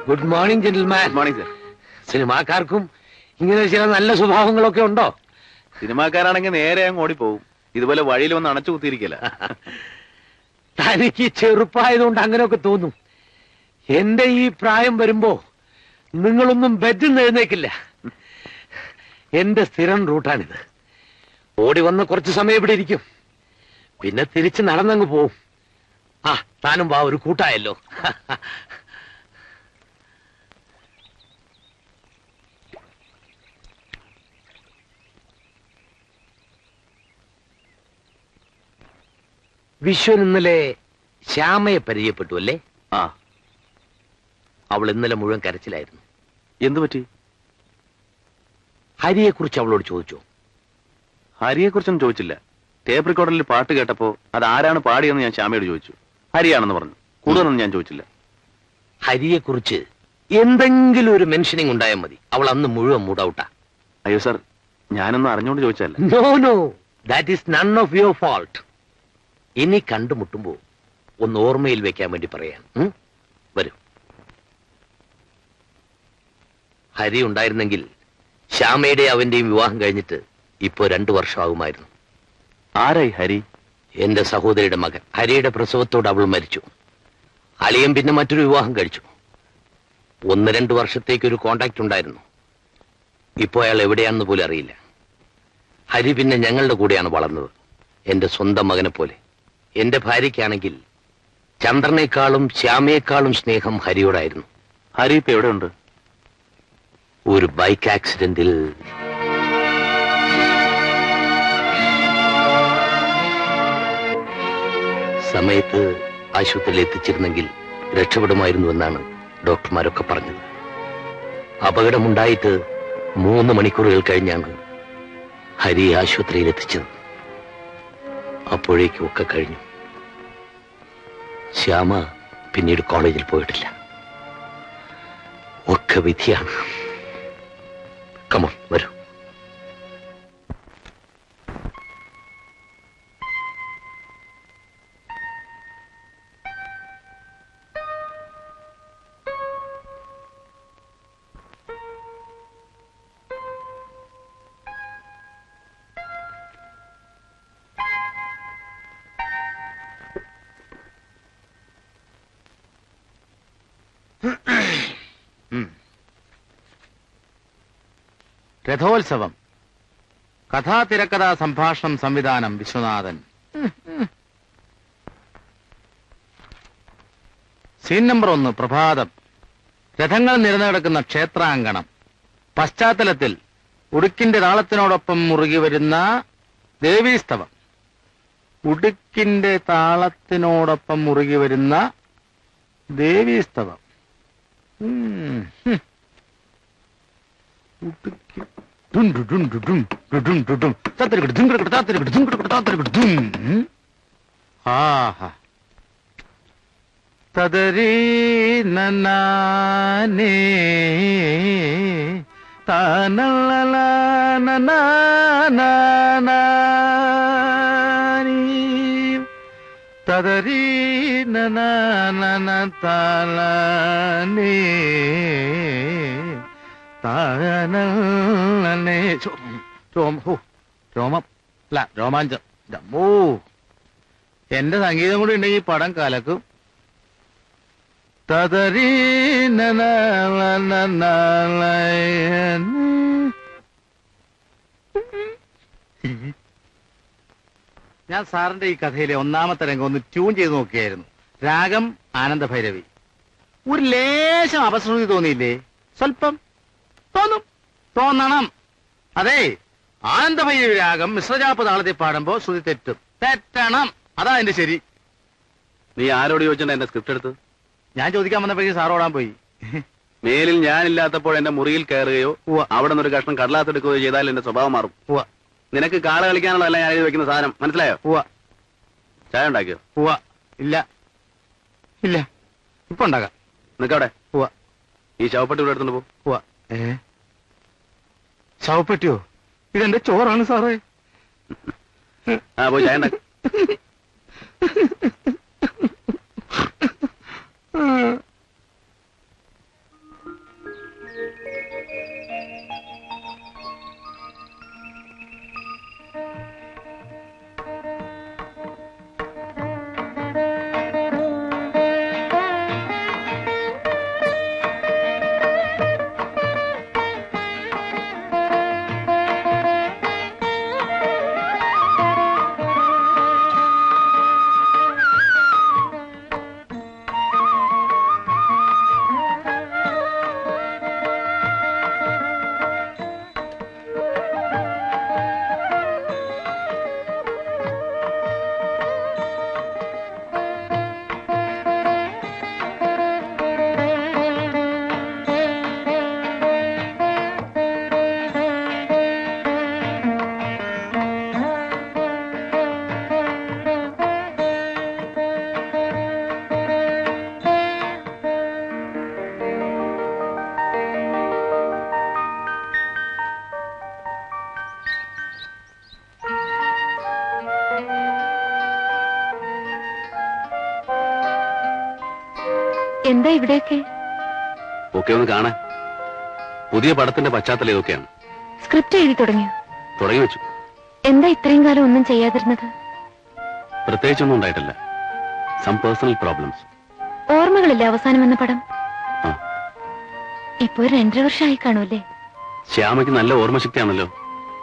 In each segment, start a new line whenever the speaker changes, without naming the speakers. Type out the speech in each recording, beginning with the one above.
Good morning gentleman.
Good morning sir.
സിനിമാക്കാർക്കും ഇങ്ങനെ ചില നല്ല സ്വഭാവങ്ങളൊക്കെ ഉണ്ടോ?
സിനിമാക്കാരാണെങ്കിൽ നേരെ അങ്ങ് ഓടിപ്പോവും. ഇതുപോലെ വഴിയിൽ വന്ന് അണച്ചു കുത്തിയിരിക്കില്ല.
തനിക്ക് ചെറുപ്പായതുകൊണ്ട് അങ്ങനെയൊക്കെ തോന്നും. എന്റെ ഈ പ്രായം വരുമ്പോ നിങ്ങളൊന്നും ബെഡിൽ നിന്ന് എഴുന്നേക്കില്ല. എന്റെ സ്ഥിരം റൂട്ടാണിത്. ഓടി വന്ന് കുറച്ചു സമയം ഇവിടെ ഇരിക്കും, പിന്നെ തിരിച്ച് നടന്നങ്ങ് പോവും. ആ, താനും വാ, ഒരു കൂട്ടായല്ലോ. വിശ്വൻ ഇന്നലെ ശ്യാമയെ പരിചയപ്പെട്ടു അല്ലേ?
ആ.
അവൾ ഇന്നലെ മുഴുവൻ കരച്ചിലായിരുന്നു.
എന്തു പറ്റി?
ഹരിയെ കുറിച്ച് അവളോട് ചോദിച്ചോ?
ഹരിയെ കുറിച്ചൊന്നും ചോദിച്ചില്ല. ടേപ്പ് റെക്കോർഡറിൽ പാട്ട് കേട്ടപ്പോ അത് ആരാണ് പാടിയെന്ന് ഞാൻ ശ്യാമയോട് ചോദിച്ചു. ഹരിയാണെന്ന് പറഞ്ഞു. കൂടുതലൊന്നും ഞാൻ ചോദിച്ചില്ല.
ഹരിയെ കുറിച്ച് എന്തെങ്കിലും ഒരു മെൻഷനിങ് ഉണ്ടായാൽ മതി, അവൾ അന്ന് മുഴുവൻ മൂഡ് ഔട്ടാ.
അയ്യോ സർ, ഞാനൊന്നും അറിഞ്ഞുകൊണ്ട് ചോദിച്ചല്ല.
No no, that is none of your fault. ഇനി കണ്ടുമുട്ടുമ്പോ ഒന്ന് ഓർമ്മയിൽ വെക്കാൻ വേണ്ടി പറയാൻ. വരൂ. ഹരി ഉണ്ടായിരുന്നെങ്കിൽ ശ്യാമയുടെ അവന്റെയും വിവാഹം കഴിഞ്ഞിട്ട് ഇപ്പോ 2 വർഷമാകുമായിരുന്നു.
ആരായി ഹരി?
എന്റെ സഹോദരിയുടെ മകൻ. ഹരിയുടെ പ്രസവത്തോട് അവൾ മരിച്ചു. അളിയൻ പിന്നെ മറ്റൊരു വിവാഹം കഴിച്ചു. 1-2 വർഷത്തേക്ക് ഒരു കോണ്ടാക്ട് ഉണ്ടായിരുന്നു. ഇപ്പോ അയാൾ എവിടെയാണെന്ന് പോലും അറിയില്ല. ഹരി പിന്നെ ഞങ്ങളുടെ കൂടെയാണ് വളർന്നത്, എന്റെ സ്വന്തം മകനെ പോലെ. എന്റെ ഭാര്യയ്ക്കാണെങ്കിൽ ചന്ദ്രനേക്കാളും ശ്യാമയെക്കാളും സ്നേഹം ഹരിയോടായിരുന്നു.
ഹരി ഇപ്പൊ എവിടെയുണ്ട്?
ഒരു ബൈക്ക് ആക്സിഡന്റിൽ. സമയത്ത് ആശുപത്രിയിൽ എത്തിച്ചിരുന്നെങ്കിൽ രക്ഷപ്പെടുമായിരുന്നുവെന്നാണ് ഡോക്ടർമാരൊക്കെ പറഞ്ഞത്. അപകടമുണ്ടായിട്ട് 3 മണിക്കൂറുകൾ കഴിഞ്ഞാണ് ഹരി ആശുപത്രിയിൽ എത്തിച്ചത്. അപ്പോഴേക്കും ഒക്കെ കഴിഞ്ഞു. ശ്യാമ പിന്നീട് കോളേജിൽ പോയിട്ടില്ല. ഒക്കെ വിധിയാണ്. കമോൺ, വരൂ.
രഥോത്സവം. കഥാ തിരക്കഥാ സംഭാഷണം സംവിധാനം വിശ്വനാഥൻ. സീൻ നമ്പർ 1, പ്രഭാതം. രഥങ്ങൾ നിരന്നുകിടക്കുന്ന ക്ഷേത്രാങ്കണം. പശ്ചാത്തലത്തിൽ ഉടുക്കിന്റെ താളത്തിനോടൊപ്പം മുറുകി വരുന്ന ദേവീസ്തവം. ഉടുക്കിന്റെ താളത്തിനോടൊപ്പം മുറുകി വരുന്ന ദേവീസ്തവം. തദരീ നനാനേ താനലലാനനാനീ തദരീ നനാനന താലനേ രോമാഞ്ചം. എന്റെ സംഗീതം കൂടി ഉണ്ടെങ്കിൽ പടം കലക്കും. ഞാൻ സാറിന്റെ ഈ കഥയിലെ 1ാമത്തെ രംഗം ഒന്ന് ട്യൂൺ ചെയ്ത് നോക്കിയായിരുന്നു. രാഗം ആനന്ദഭൈരവി. ഒരു ലേശം അപശ്രുതി തോന്നിയില്ലേ? സ്വല്പം തോന്നണം. അതെ, ആനന്ദഭൈരവി രാഗം മിശ്രജാപ്പ് താളത്തിൽ പാടുമ്പോ ശ്രുതി തെറ്റണം. അതാ എന്റെ ശരി.
നീ ആരോട് ചോദിച്ചിട്ട് എന്റെ സ്ക്രിപ്റ്റ് എടുത്ത്?
ഞാൻ ചോദിക്കാൻ വന്നപ്പോഴേക്കും സാർ ഓടാൻ പോയി.
മേലിൽ ഞാനില്ലാത്തപ്പോൾ എന്റെ മുറിയിൽ കയറുകയോ അവിടെ നിന്നൊരു കഷ്ണം കടലാത്തെടുക്കുകയോ ചെയ്താൽ എന്റെ സ്വഭാവം മാറും. നിനക്ക് കാള കളിക്കാനുള്ളതല്ല ഞാൻ എഴുതി വെക്കുന്ന സാധനം, മനസ്സിലായോ? ചായ ഉണ്ടാക്കിയോ?
ഇല്ല ഇല്ല, ഇപ്പൊ ഉണ്ടാകാം.
നിക്കവിടെ. ഈ ശവപ്പെട്ടി ഇവിടെ എടുത്തോണ്ട് പോ.
ശവപ്പെട്ടിയോ? ഇതെന്റെ ചോറാണ് സാറേ.
പോയി ചായ ഉണ്ടാക്കി.
എന്താ ഇവിടെയൊക്കെ?
ഒക്കെ ഒന്ന് കാണാൻ. പുതിയ പടത്തിന്റെ പശ്ചാത്തലം ഇതൊക്കെയാണ്.
സ്ക്രിപ്റ്റ് എഴുതി തുടങ്ങിയോ?
തുടങ്ങി വെച്ചു.
എന്താ ഇത്രയും കാലം ഒന്നും ചെയ്യാതിരുന്നത്?
പ്രത്യേകിച്ചൊന്നും ഉണ്ടായിട്ടില്ല. Some personal problems.
ഓർമ്മകളില്ലേ അവസാനം വന്ന പടം?
ആ.
ഇപ്പൊ 2.5 വർഷമായി കാണൂല്ലേ?
ശ്യാമയ്ക്ക് നല്ല ഓർമ്മശക്തിയാണല്ലോ.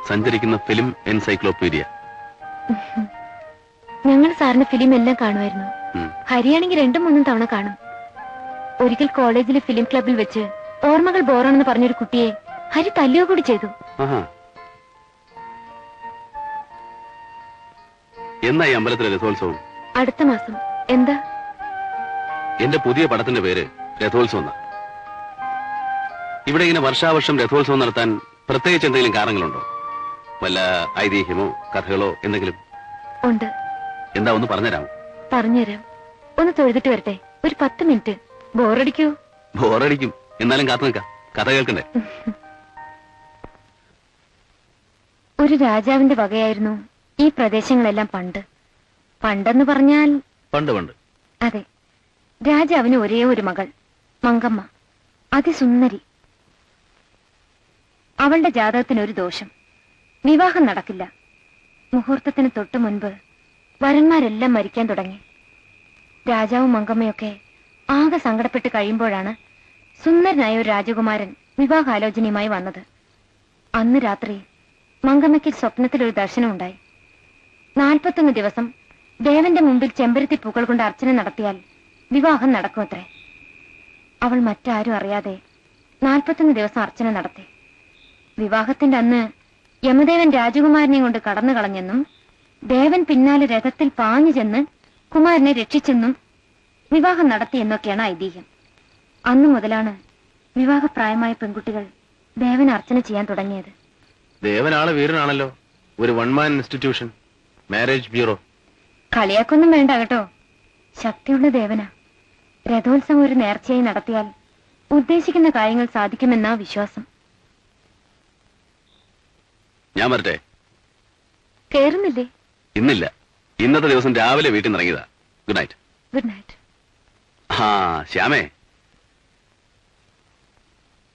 സഞ്ചരിക്കുന്ന ഫിലിം എൻസൈക്ലോപീഡിയ.
ഞങ്ങൾ സാറിന്റെ ഫിലിം എല്ലാം കാണുമായിരുന്നു. ഹരിയാണെങ്കിൽ 2-3 തവണ കാണും. ഒരിക്കൽ കോളേജിലെ ഫിലിം ക്ലബിൽ വെച്ച് ഓർമ്മകൾ ബോറാണെന്ന് പറഞ്ഞൊരു കുട്ടിയെ ഹരി തല്ലുക കൂടി ചെയ്തു.
എന്നാ ഈ അമ്പലത്തിലെ രഥോത്സവം?
അടുത്ത മാസം. എന്താ?
എന്റെ പുതിയ പടത്തിന്റെ പേര് രഥോത്സവം. ഇവിടെ ഇങ്ങനെ വർഷാവർഷം രഥോത്സവം നടത്താൻ പ്രത്യേകിച്ച് എന്തെങ്കിലും കാരണങ്ങളുണ്ടോ? വല്ല ഐതിഹ്യമോ കഥകളോ എന്തെങ്കിലും?
ഉണ്ട്.
എന്താ ഒന്ന് പറഞ്ഞുതരാമോ?
പറഞ്ഞുതരാം. ഒന്ന് തൊഴുതിട്ട് വരട്ടെ. ഒരു 10 മിനിറ്റ്. ബോറടിക്കൂ?
ബോറടിക്കും. എന്നാലും കാത്തു നിൽക്കാം. കഥ കേൾക്കണ്ടേ?
ഒരു രാജാവിന്റെ വകയായിരുന്നു ഈ പ്രദേശങ്ങളെല്ലാം പണ്ട്. പണ്ടെന്ന് പറഞ്ഞാൽ
പണ്ട്.
അതെ. രാജാവിന് ഒരേ ഒരു മകൾ, മങ്കമ്മ. അതിസുന്ദരി. അവളുടെ ജാതകത്തിന് ഒരു ദോഷം. വിവാഹം നടക്കില്ല. മുഹൂർത്തത്തിന് തൊട്ടു മുൻപ് വരന്മാരെല്ലാം മരിക്കാൻ തുടങ്ങി. രാജാവും മങ്കമ്മയൊക്കെ ആകെ സങ്കടപ്പെട്ട് കഴിയുമ്പോഴാണ് സുന്ദരനായ ഒരു രാജകുമാരൻ വിവാഹാലോചനയുമായി വന്നത്. അന്ന് രാത്രി മങ്കമ്മയ്ക്ക് സ്വപ്നത്തിലൊരു ദർശനമുണ്ടായി. 41 ദിവസം ദേവന്റെ മുമ്പിൽ ചെമ്പരത്തി പൂക്കൾ കൊണ്ട് അർച്ചന നടത്തിയാൽ വിവാഹം നടക്കുമത്രേ. അവൾ മറ്റാരും അറിയാതെ 41 ദിവസം അർച്ചന നടത്തി. വിവാഹത്തിന്റെ അന്ന് യമദേവൻ രാജകുമാരനെ കൊണ്ട് കടന്നു കളഞ്ഞെന്നും ദേവൻ പിന്നാലെ രഥത്തിൽ പാഞ്ഞു ചെന്ന് കുമാരനെ രക്ഷിച്ചെന്നും വിവാഹം നടത്തിയെന്നൊക്കെയാണ് ഐതിഹ്യം. അന്നു മുതലാണ് വിവാഹപ്രായമായ പെൺകുട്ടികൾ ദേവൻ അർച്ചന ചെയ്യാൻ തുടങ്ങിയത്.
ദേവനാള് വീരനാണല്ലോ. ഒരു 1-man ഇൻസ്റ്റിറ്റ്യൂഷൻ, മാരേജ് ബ്യൂറോ.
കളിയാക്കൊന്നും വേണ്ട കേട്ടോ. ശക്തിയുള്ള ദേവനാ. രഥോത്സവം ഒരു നേർച്ചയായി നടത്തിയാൽ ഉദ്ദേശിക്കുന്ന കാര്യങ്ങൾ സാധിക്കുമെന്നാ വിശ്വാസം.
ഞാൻ വരട്ടെ?
കേറുന്നില്ലേ?
ഇന്നില്ല. ഇന്നത്തെ ദിവസം രാവിലെ വീട്ടിൽ നിന്ന് ഇറങ്ങിയതാ. Good night.
Good night.
ആ ശ്യാമേ,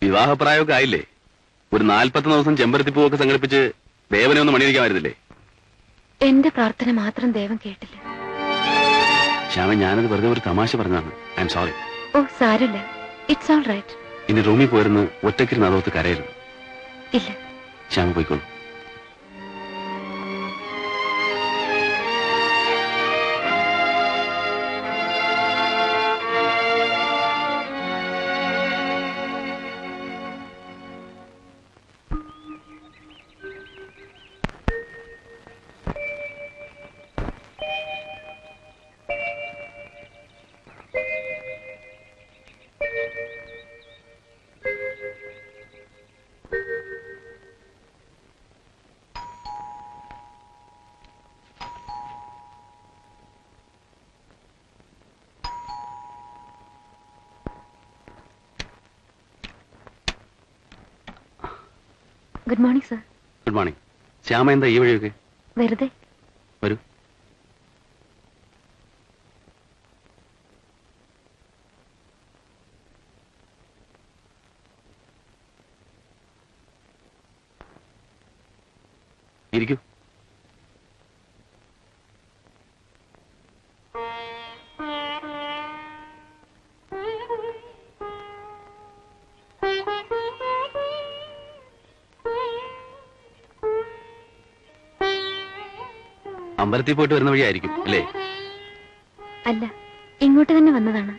വിവാഹപ്രായമൊക്കെ ആയില്ലേ? ഒരു 41 ദിവസം ചെമ്പരത്തിപ്പൂവൊക്കെ സംഘടിപ്പിച്ച് ദേവനെ ഒന്ന് മണിയടിക്കാമായിരുന്നില്ലേ?
എന്റെ പ്രാർത്ഥന മാത്രം ദേവൻ കേട്ടില്ല.
ശ്യാമ, ഞാനത് വെറുതെ ഒരു തമാശ പറഞ്ഞതാണ്. I M sorry.
ഓ സാരില്ല. It's all right.
ഇനി റൂമിൽ പോയിരുന്ന് ഒറ്റയ്ക്കിരുന്ന് അതോർത്ത് കരയരുത്.
ഇല്ല.
ശ്യാമ പോയിക്കോളൂ.
Good morning sir.
Good morning. Shyama എന്താ ഈ വഴിയൊക്കെ?
വെറുതെ.
വരൂ. ഇരിക്കൂ. അമ്പലത്തിൽ പോയിട്ട് വരുന്ന വഴിയായിരിക്കും അല്ലേ?
അല്ല, ഇങ്ങോട്ട് തന്നെ വന്നതാണ്.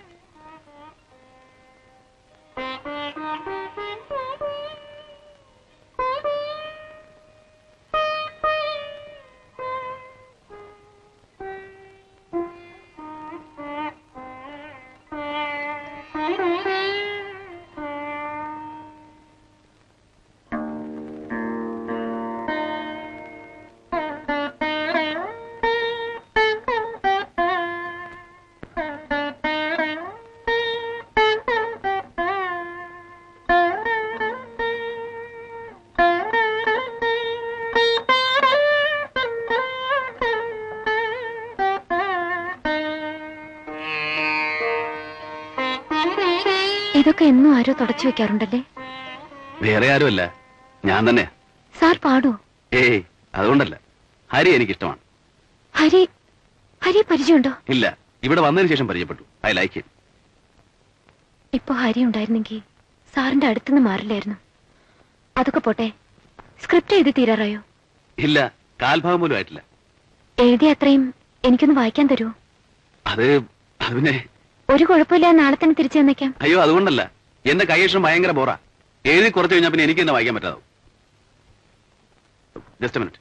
ഇതൊക്കെ എന്നും ആരോ തുടച്ചു വെക്കാറുണ്ടല്ലേ?
വേറെ ആരുമല്ല, ഞാൻ തന്നെ.
സാർ പാടോ?
ഏയ്, അതുകൊണ്ടല്ല. ഹരി എനിക്കിഷ്ടമാണ്.
ഹരി പരിചയമുണ്ടോ?
ഇല്ല, ഇവിടെ വന്നതിന് ശേഷം പരിചയപ്പെട്ടു. I like him.
ഇപ്പൊ ഹരി ഉണ്ടായിരുന്നെങ്കിൽ സാറിന്റെ അടുത്തുനിന്ന് മാറില്ലായിരുന്നു. അതൊക്കെ പോട്ടെ, സ്ക്രിപ്റ്റ് എഴുതി തീരാറായോ?
ഇല്ല, കാൽഭാഗം പോലും ആയിട്ടില്ല.
എഴുതിയ അത്രയും എനിക്കൊന്ന് വായിക്കാൻ തരുമോ?
അത് പിന്നെ
ഒരു കുഴപ്പമില്ല, നാളെ തന്നെ തിരിച്ചു തന്നേക്കാം.
അയ്യോ, അതുകൊണ്ടല്ല. എന്റെ കൈയക്ഷരം ഭയങ്കര ബോറാ. എഴുതി കുറച്ച് കഴിഞ്ഞാൽ പിന്നെ എനിക്ക് തന്നെ വായിക്കാൻ പറ്റാതാവും. Just minute.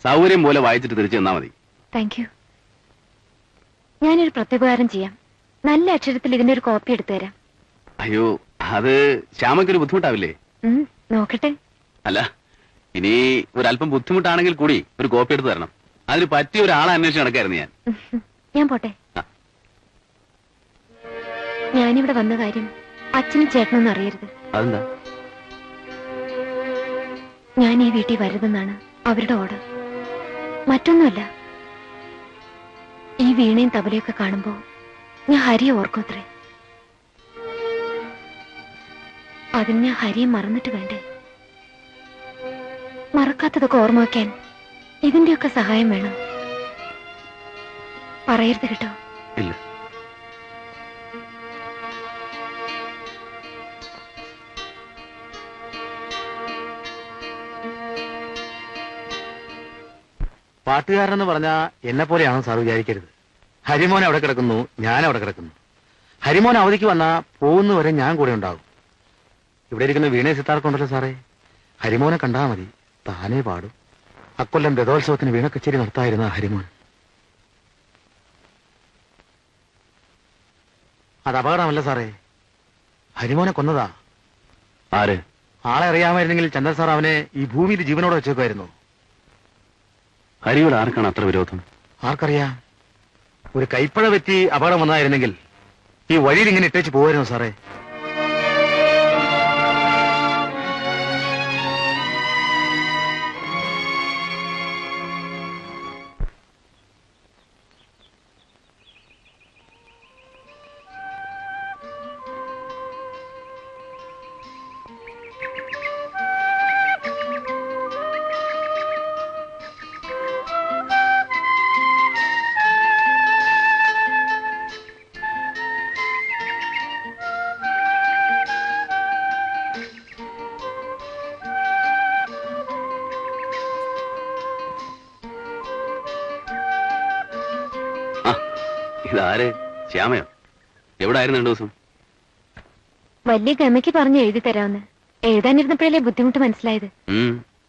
സൗകര്യം പോലെ വായിച്ചിട്ട് തിരിച്ചു തന്നാ മതി.
Thank you. ഞാനൊരു പ്രത്യുപകാരം ചെയ്യാം. നല്ല അക്ഷരത്തിൽ ഇതിന്റെ ഒരു കോപ്പി എടുത്തു തരാം.
അയ്യോ, അത് ശ്യാമയ്ക്കൊരു ബുദ്ധിമുട്ടാവില്ലേ?
നോക്കട്ടെ.
അല്ല, ഇനി ഒരല്പം ബുദ്ധിമുട്ടാണെങ്കിൽ കൂടി ഒരു കോപ്പി എടുത്ത് തരണം. അതിന് പറ്റിയ ഒരാളെ അന്വേഷിച്ച് നടക്കായിരുന്നു ഞാൻ.
ഞാൻ പോട്ടെ. ഞാനിവിടെ വന്ന കാര്യം അച്ഛനും ചേട്ടനൊന്നും അറിയരുത്.
അതെന്താ?
ഞാൻ ഈ വീട്ടിൽ വരുതെന്നാണ് അവരുടെ ഓർഡർ. മറ്റൊന്നുമല്ല, ഈ വീണയും തബലയൊക്കെ കാണുമ്പോ ഞാൻ ഹരിയെ ഓർക്കത്രേ. അതിന് ഞാൻ ഹരിയെ മറന്നിട്ട് വേണ്ടേ? മറക്കാത്തതൊക്കെ ഓർമ്മ വയ്ക്കാൻ ഇതിന്റെയൊക്കെ സഹായം വേണം. പറയരുത് കേട്ടോ.
ഇല്ല.
പാട്ടുകാരെന്ന് പറഞ്ഞാ എന്നെ പോലെയാണോ സാർ വിചാരിക്കരുത്. ഹരിമോൻ അവിടെ കിടക്കുന്നു, ഞാൻ അവിടെ കിടക്കുന്നു. ഹരിമോൻ അവധിക്ക് വന്നാ പോകുന്നവരെ ഞാൻ കൂടെ ഉണ്ടാകും. ഇവിടെ ഇരിക്കുന്ന വീണേ സിത്താർക്കുണ്ടല്ലോ സാറേ, ഹരിമോനെ കണ്ടാ മതി, താനേ പാടും. അക്കൊല്ലം രഥോത്സവത്തിന് വീണ കച്ചേരി നടത്തായിരുന്ന ഹരിമോൻ. അത് അപകടമല്ല സാറേ, ഹരിമോനെ കൊന്നതാ.
ആര്?
ആളെ അറിയാമായിരുന്നെങ്കിൽ ചന്ദ്രൻ സാർ അവനെ ഈ ഭൂമിയിൽ ജീവനോടെ വെച്ചേക്കുമായിരുന്നു.
ഹരിയോട് ആർക്കാണ് അത്ര വിരോധം?
ആർക്കറിയാം. ഒരു കൈപ്പഴ പറ്റി അപകടം വന്നായിരുന്നെങ്കിൽ ഈ വഴിയിൽ ഇങ്ങനെ ഇട്ടേച്ച് പോവായിരുന്നു സാറേ.
ഇതാര്? ശ്യാമയോ? എവിടെ ആയിരുന്നു 2 ദിവസം?
വലിയ ഗമയ്ക്ക് പറഞ്ഞ് എഴുതി തരാമെന്ന്. എഴുതാനിരുന്നപ്പോഴല്ലേ ബുദ്ധിമുട്ട് മനസ്സിലായത്.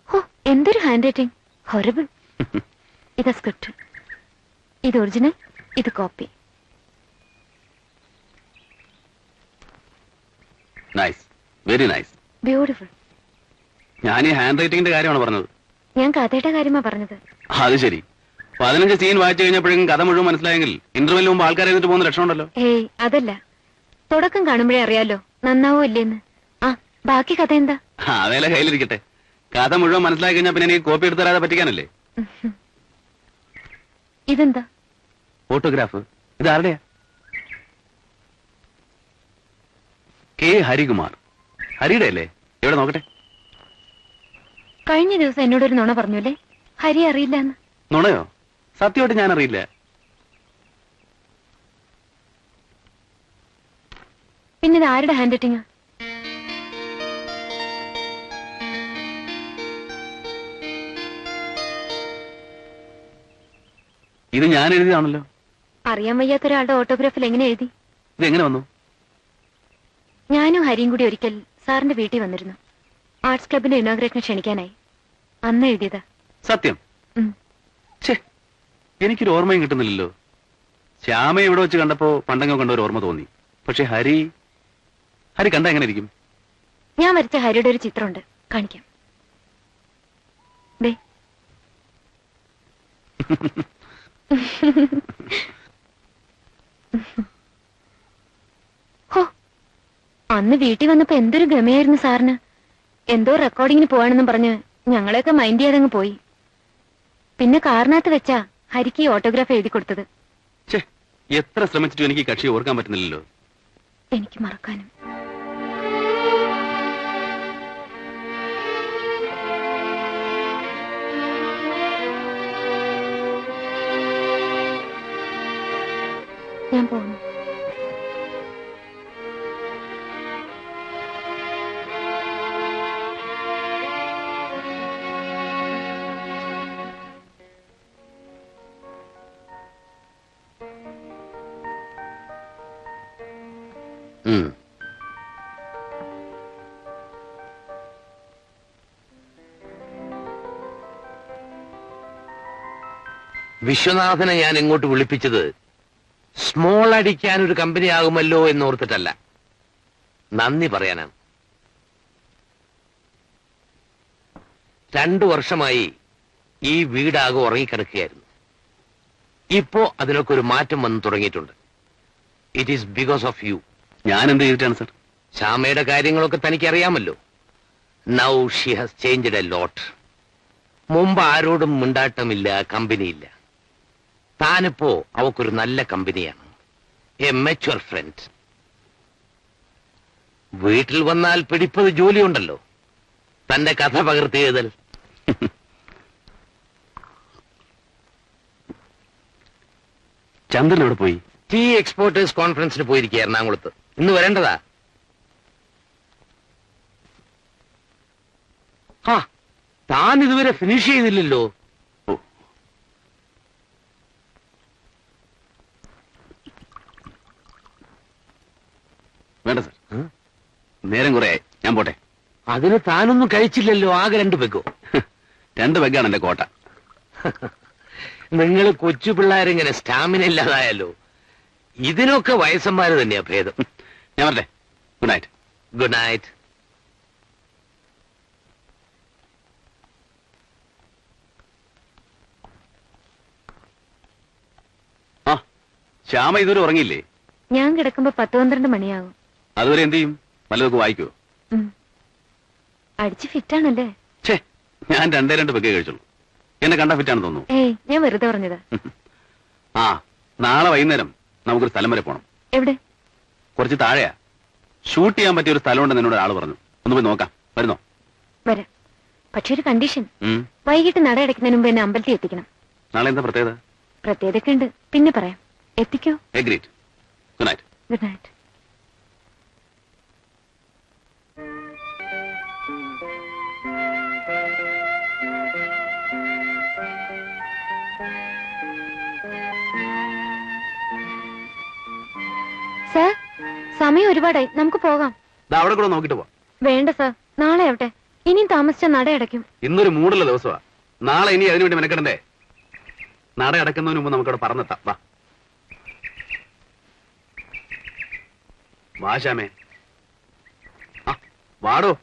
ഓ, എന്തൊരു ഹാൻഡ് റൈറ്റിംഗ്, ഹൊറബിൾ. ഇത് സ്ക്രിപ്റ്റ്, ഇത് ഒറിജിനൽ, ഇത് copy.
Nice, very nice,
beautiful.
ഞാൻ ഈ ഹാൻഡ് റൈറ്റിംഗിന്റെ കാര്യമാണ് പറഞ്ഞത്.
ഞാൻ കഥയുടെ കാര്യമാ പറഞ്ഞത്.
അത് ശരി. 15 സീൻ വായിച്ചു കഴിഞ്ഞപ്പോഴേക്കും കഥ മുഴുവൻ മനസ്സിലായെങ്കിൽ ഇന്റർവെല്ലിന് മുമ്പ് ആൾക്കാരെ എന്നിട്ട് പോകുന്ന ലക്ഷണമുണ്ടല്ലോ.
ഏയ്, അതല്ല. തുടക്കം കാണുമ്പോഴേ അറിയാലോ നന്നാവോ ഇല്ലേന്ന്. ആ, ബാക്കി കഥ എന്താ?
അതേലെ കയ്യിലിരിക്കട്ടെ. കഥ മുഴുവൻ മനസ്സിലാക്കി കഴിഞ്ഞാൽ പിന്നെ എനിക്ക് കോപ്പി എടുത്ത് തരാതെ പറ്റിക്കാനല്ലേ.
ഇതെന്താ?
ഫോട്ടോഗ്രാഫ്. ഇത് ആരുടെയാ? കെ ഹരികുമാർ. ഹരിയുടെ അല്ലേ? എവിടെ നോക്കട്ടെ.
കഴിഞ്ഞ ദിവസം എന്നോടൊരു നുണ പറഞ്ഞല്ലേ, ഹരി അറിയില്ല എന്ന്.
നുണയോ? സത്യമായിട്ട് ഞാൻ അറിയില്ല.
പിന്നെ ഇത് ആരുടെ ഹാൻഡ് റൈറ്റിംഗ്?
ഇത് ഞാൻ എഴുതിയതാണല്ലോ.
അറിയാൻ വയ്യാത്ത ഒരാളുടെ ഓട്ടോഗ്രാഫിൽ എങ്ങനെ എഴുതി?
ഇത് എങ്ങനെ വന്നു?
ഞാനും ഹരിയും കൂടി ഒരിക്കൽ സാറിന്റെ വീട്ടിൽ വന്നിരുന്നു. ആർട്സ് ക്ലബിന്റെ ഇനോഗ്രേഷന് ക്ഷണിക്കാനായി. അന്ന് എഴുതിയതാ.
സത്യം?
ഉം.
ഛേ, എനിക്കൊരു ഓർമ്മയും കിട്ടുന്നില്ലല്ലോ. ശ്യാമയെ ഇവിടെ വെച്ച് കണ്ടപ്പോ പണ്ടെങ്കിലും കണ്ട ഒരു ഓർമ്മ തോന്നി. പക്ഷെ ഹരി കണ്ട എങ്ങനെ ഇരിക്കും?
ഞാൻ വരച്ച ഹരിയുടെ ഒരു ചിത്രമുണ്ട്, കാണിക്കാം. ദേ. ഹോ, അന്ന് വീട്ടിൽ വന്നപ്പോ എന്തൊരു ഗമയായിരുന്നു സാറിന്. എന്തോ റെക്കോർഡിങ്ങിന് പോവാണെന്നും പറഞ്ഞ് ഞങ്ങളെയൊക്കെ മൈൻഡ് ചെയ്യാതങ്ങ് പോയി. പിന്നെ കാറിനകത്ത് വെച്ചാ ഹരിക്ക് ഈ ഓട്ടോഗ്രാഫ് എഴുതി കൊടുത്തത്.
ഛേ, എത്ര ശ്രമിച്ചിട്ടും എനിക്ക് ഈ കക്ഷിയെ ഓർക്കാൻ പറ്റുന്നില്ലല്ലോ.
എനിക്ക് മറക്കാനും. ഞാൻ പോകുന്നു.
ഉം. വിശ്വനാഥനെ ഞാൻ ഇങ്ങോട്ട് വിളിപ്പിച്ചത് സ്മോൾ അടിക്കാൻ ഒരു കമ്പനി ആകുമല്ലോ എന്നോർത്തിട്ടല്ല, നന്ദി പറയാനാണ്. 2 വർഷമായി ഈ വീടാകെ ഉറങ്ങിക്കിടക്കുകയായിരുന്നു. ഇപ്പോ അതിനൊക്കെ ഒരു മാറ്റം വന്നു തുടങ്ങിയിട്ടുണ്ട്. It is because of you.
ഞാൻ എന്ത് ചെയ്തിട്ടാണ് സർ?
ശ്യാമയുടെ കാര്യങ്ങളൊക്കെ തനിക്കറിയാമല്ലോ. Now she has changed a lot. മുമ്പ് ആരോടും മിണ്ടാട്ടമില്ല, കമ്പനിയില്ല. താനിപ്പോ അവക്കൊരു നല്ല കമ്പനിയാണ്, എ മെച്വർ ഫ്രണ്ട്. വീട്ടിൽ വന്നാൽ പിടിപ്പത് ജോലിയുണ്ടല്ലോ, തന്റെ കഥ പകർത്തിയതിൽ.
ചന്ദ്രൻ എവിടെ പോയി?
ടീ എക്സ്പോർട്ടേഴ്സ് കോൺഫറൻസിന് പോയിരിക്കുക എറണാകുളത്ത്. ഇന്ന് വരേണ്ടതാ. ആ, താൻ ഇതുവരെ ഫിനിഷ് ചെയ്തില്ലല്ലോ.
വേണ്ട സർ, നേരം കുറെ, ഞാൻ പോട്ടെ.
അതിന് താനൊന്നും കഴിച്ചില്ലല്ലോ, ആകെ 2 പെഗോ.
2 പെഗ്ഗാണ് എന്റെ കോട്ട.
നിങ്ങൾ കൊച്ചു പിള്ളേരിങ്ങനെ സ്റ്റാമിന ഇല്ലാതായല്ലോ. ഇതിനൊക്കെ വയസ്സന്മാര് തന്നെയാ ഭേദം.
ഞാൻ വരട്ടെ. Good night.
Good night.
ആ, ശ്യാമ ഇതുവരെ ഉറങ്ങിയില്ലേ?
ഞാൻ കിടക്കുമ്പോ 10-12 മണിയാകും.
അതുവരെ എന്ത് ചെയ്യും? വല്ലതൊക്കെ വായിക്കുവോ?
അടിച്ച് ഫിറ്റാണല്ലേ?
ഛേ, ഞാൻ 2 പെഗ്ഗേ കഴിച്ചുള്ളൂ. എന്നെ കണ്ട ഫിറ്റാണെന്ന് തോന്നുന്നു.
ഏയ്, ഞാൻ വെറുതെ പറഞ്ഞതാ.
ആ, നാളെ വൈകുന്നേരം നമുക്കൊരു സ്ഥലം വരെ പോണം.
എവിടെ?
കുറച്ച് താഴെയാ. ഷൂട്ട് ചെയ്യാൻ പറ്റിയ ഒരു സ്ഥലമുണ്ടെന്ന് എന്നോട് ആള് പറഞ്ഞു. ഒന്ന് പോയി നോക്കാം. വരുന്നോ?
വരാം. പക്ഷെ ഒരു കണ്ടീഷൻ.
ഉം.
വൈകിട്ട് നട അടയ്ക്കുന്നതിന് മുമ്പ് എന്നെ അമ്പലത്തിൽ എത്തിക്കണം.
നാളെ എന്താ പ്രത്യേകത?
പ്രത്യേകതയൊക്കെ ഉണ്ട്, പിന്നെ പറയാം. എത്തിക്കോ?
Agreed. Good night.
Good night. Sir, സമയം ഒരുപാടായി, നമുക്ക് പോകാം.
അവിടെ കൂടെ നോക്കിട്ട് പോ.
വേണ്ട സർ, നാളെ ആവട്ടെ. ഇനിയും താമസിച്ച നട അടയ്ക്കും.
ഇന്നൊരു മൂടുള്ള ദിവസമാ. നാളെ ഇനി അതിനുവേണ്ടി മെനക്കെടണ്ടേ? നട അടക്കുന്നതിന് മുമ്പ് നമുക്കവിടെ പറന്നെത്താം. വാ വാ ശ്യാമേ. ആ, വാടോ.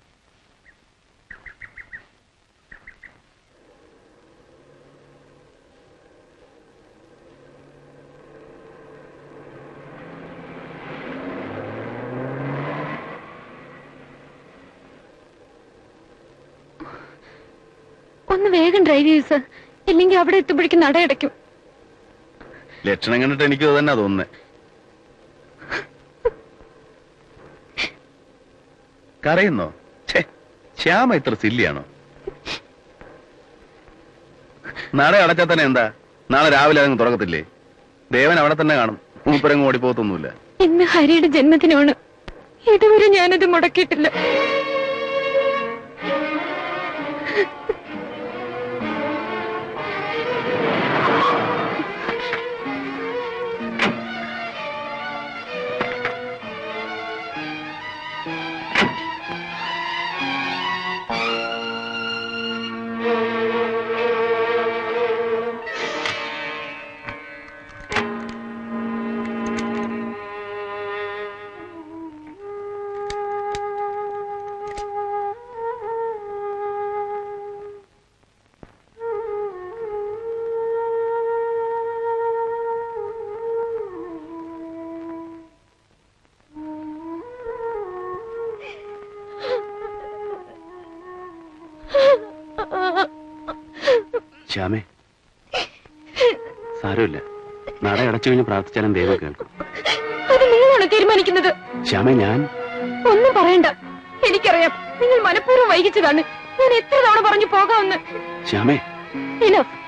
ഒന്ന് വേഗം ഡ്രൈവ് ചെയ്യൂ സർ, ഇല്ലെങ്കിൽ അവിടെ എത്തുമ്പോഴേക്കും നട അടയ്ക്കും.
ലക്ഷണം കണ്ടിട്ട് എനിക്കും തന്നെ തോന്നുന്നേ. കരയുന്നോ? ഛേ, ശ്യാമ ഇത്ര സില്ലിയാണോ? നട അടച്ചാൽ തന്നെ എന്താ? നാളെ രാവിലെ അതങ്ങ് തുറക്കത്തില്ലേ? ദേവൻ അവിടെ തന്നെ കാണും. മൂപ്പരങ്ങ് ഓടിപ്പോത്തൊന്നുമില്ല.
ഇന്ന് ഹരിയുടെ ജന്മദിനമാണ്. ഇതുവരെ ഞാനത് മുടക്കിയിട്ടില്ല.
ശ്യാമേ, സാരമില്ല. നട അടച്ചു കഴിഞ്ഞ് പ്രാർത്ഥിച്ചാലും ദൈവം കേൾക്കും.
അത് നിങ്ങളാണ് തീരുമാനിക്കുന്നത്.
ശ്യാമേ, ഞാൻ
ഒന്നും പറയണ്ട. എനിക്കറിയാം നിങ്ങൾ മനഃപൂർവ്വം വൈകിച്ചതാണ്. ഞാൻ എത്ര തവണ പറഞ്ഞു പോകാമെന്ന്.
ശ്യാമേ,
ഇനഫ്.